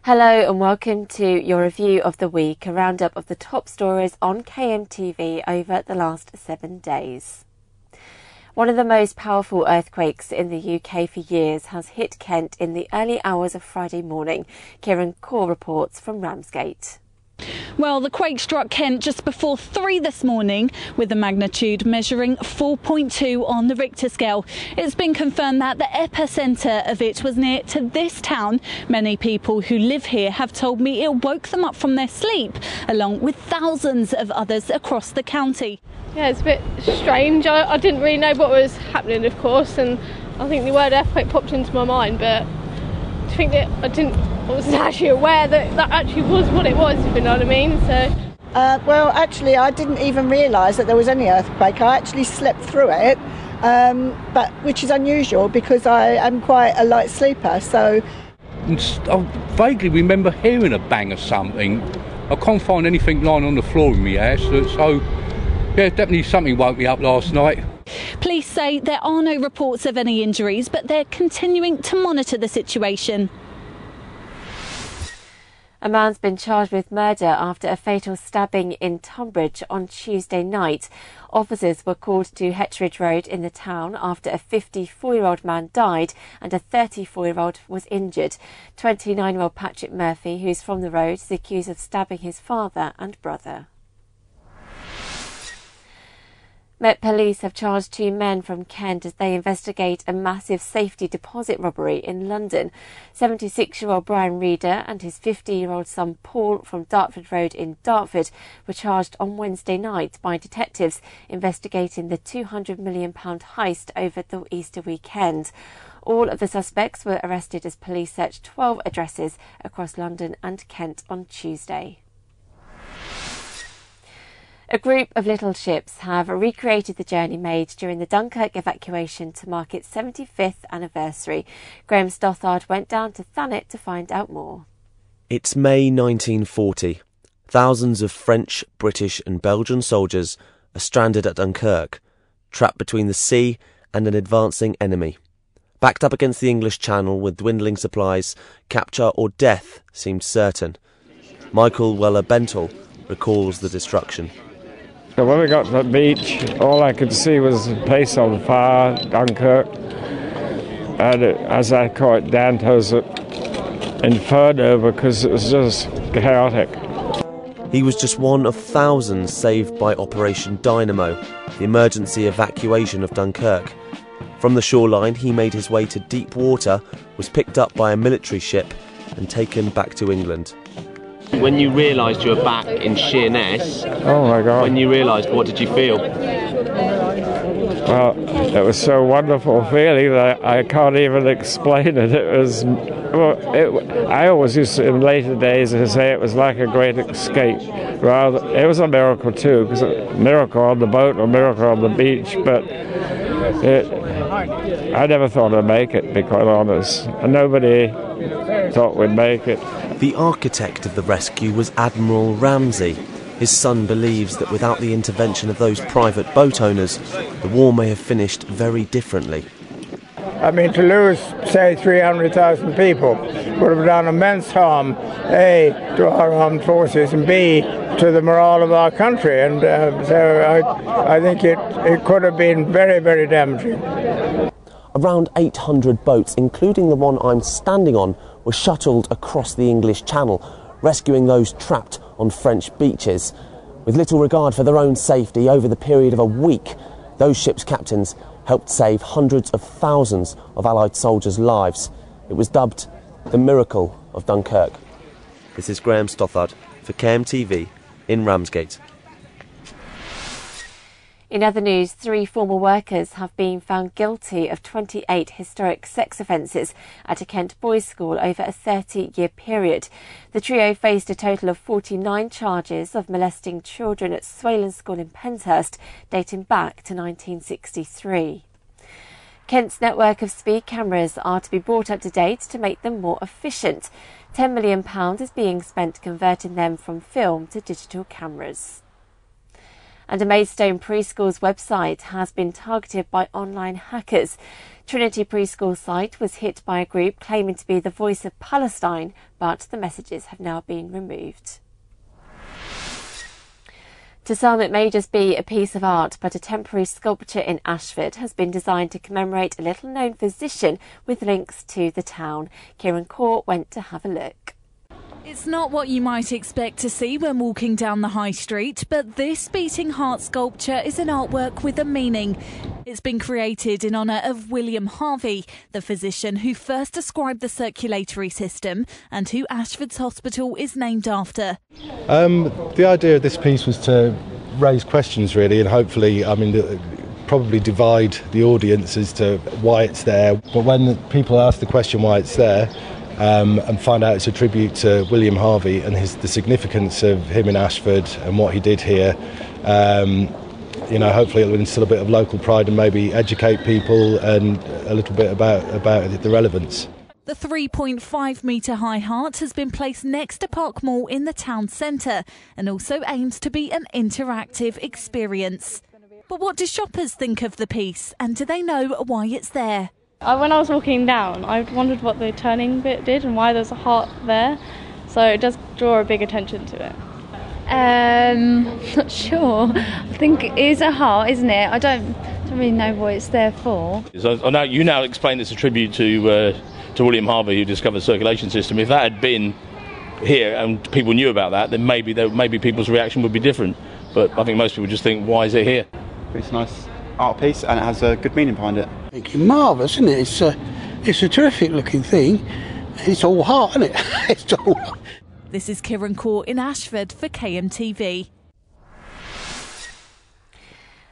Hello and welcome to your review of the week, a roundup of the top stories on KMTV over the last 7 days. One of the most powerful earthquakes in the UK for years has hit Kent in the early hours of Friday morning. Kieran Core reports from Ramsgate. Well, the quake struck Kent just before 3 this morning, with the magnitude measuring 4.2 on the Richter scale. It's been confirmed that the epicentre of it was near to this town. Many people who live here have told me it woke them up from their sleep, along with thousands of others across the county. Yeah, it's a bit strange. I didn't really know what was happening, of course, and I think the word earthquake popped into my mind, but I think that I wasn't actually aware that that actually was what it was, if you know what I mean. So. Well, actually, I didn't even realise that there was any earthquake. I actually slept through it, but which is unusual because I am quite a light sleeper. So I vaguely remember hearing a bang or something. I can't find anything lying on the floor in my house, so yeah, definitely something woke me up last night. Police say there are no reports of any injuries, but they're continuing to monitor the situation. A man's been charged with murder after a fatal stabbing in Tunbridge on Tuesday night. Officers were called to Hetridge Road in the town after a 54-year-old man died and a 34-year-old was injured. 29-year-old Patrick Murphy, who's from the road, is accused of stabbing his father and brother. Met Police have charged 2 men from Kent as they investigate a massive safety deposit robbery in London. 76-year-old Brian Reeder and his 50-year-old son Paul from Dartford Road in Dartford were charged on Wednesday night by detectives investigating the £200 million heist over the Easter weekend. All of the suspects were arrested as police searched 12 addresses across London and Kent on Tuesday. A group of little ships have recreated the journey made during the Dunkirk evacuation to mark its 75th anniversary. Graham Stothard went down to Thanet to find out more. It's May 1940. Thousands of French, British and Belgian soldiers are stranded at Dunkirk, trapped between the sea and an advancing enemy. Backed up against the English Channel with dwindling supplies, capture or death seemed certain. Michael Weller-Bentel recalls the destruction. So when we got to the beach, all I could see was the place on fire, Dunkirk, and as I call it, Dante's Inferno, because it was just chaotic. He was just one of thousands saved by Operation Dynamo, the emergency evacuation of Dunkirk. From the shoreline, he made his way to deep water, was picked up by a military ship and taken back to England. When you realised you were back in Sheerness, oh my God! When you realised, what did you feel? Well, it was so wonderful feeling that I can't even explain it. It was, I always used to, in later days, to say it was like a great escape. Well, it was a miracle too, because a miracle on the boat, a miracle on the beach, but I never thought I'd make it, to be quite honest. And nobody thought we'd make it. The architect of the rescue was Admiral Ramsay. His son believes that without the intervention of those private boat owners, the war may have finished very differently. I mean, to lose, say, 300,000 people would have done immense harm, A, to our armed forces, and B, to the morale of our country. And so I think it could have been very, very damaging. Around 800 boats, including the one I'm standing on, were shuttled across the English Channel, rescuing those trapped on French beaches. With little regard for their own safety, over the period of a week, those ships' captains helped save hundreds of thousands of Allied soldiers' lives. It was dubbed the miracle of Dunkirk. This is Graham Stothard for KMTV in Ramsgate. In other news, 3 former workers have been found guilty of 28 historic sex offences at a Kent boys' school over a 30-year period. The trio faced a total of 49 charges of molesting children at Swalen School in Penshurst, dating back to 1963. Kent's network of speed cameras are to be brought up to date to make them more efficient. £10 million is being spent converting them from film to digital cameras. And a Maidstone preschool's website has been targeted by online hackers. Trinity Preschool site was hit by a group claiming to be the voice of Palestine, but the messages have now been removed. To some, it may just be a piece of art, but a temporary sculpture in Ashford has been designed to commemorate a little-known physician with links to the town. Kieran Court went to have a look. It's not what you might expect to see when walking down the high street, but this beating heart sculpture is an artwork with a meaning. It's been created in honour of William Harvey, the physician who first described the circulatory system and who Ashford's hospital is named after. The idea of this piece was to raise questions really, and hopefully, probably divide the audience as to why it's there. But when people ask the question why it's there, and find out it's a tribute to William Harvey and the significance of him in Ashford and what he did here. Hopefully it will instill a bit of local pride and maybe educate people and a little bit about the relevance. The 3.5 metre high heart has been placed next to Park Mall in the town centre and also aims to be an interactive experience. But what do shoppers think of the piece, and do they know why it's there? When I was walking down, I wondered what the turning bit did and why there's a heart there. So it does draw a big attention to it. Not sure. I think it is a heart, isn't it? I don't really know what it's there for. So I know you now explain it's a tribute to William Harvey, who discovered the circulation system. If that had been here and people knew about that, then maybe people's reaction would be different. But I think most people just think, why is it here? It's a nice art piece and it has a good meaning behind it. It's marvellous, isn't it? It's a terrific looking thing. It's all heart, isn't it? It's all heart. This is Kieran Court in Ashford for KMTV.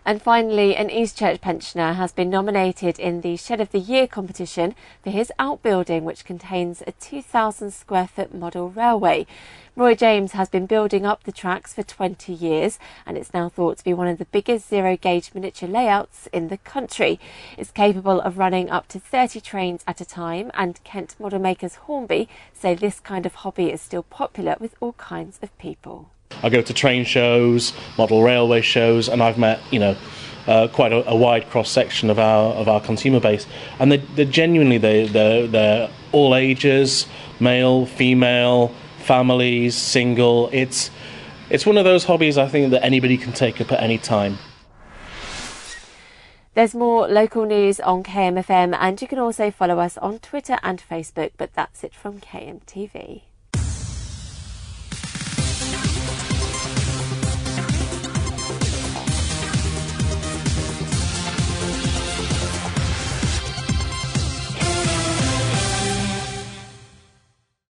And finally, an Eastchurch pensioner has been nominated in the Shed of the Year competition for his outbuilding, which contains a 2,000 square foot model railway. Roy James has been building up the tracks for 20 years and it's now thought to be one of the biggest zero-gauge miniature layouts in the country. It's capable of running up to 30 trains at a time, and Kent model makers Hornby say this kind of hobby is still popular with all kinds of people. I go to train shows, model railway shows, and I've met, quite a wide cross section of our consumer base, and they're genuinely they're all ages, male, female, families, single. It's one of those hobbies I think that anybody can take up at any time. There's more local news on KMFM, and you can also follow us on Twitter and Facebook. But that's it from KMTV.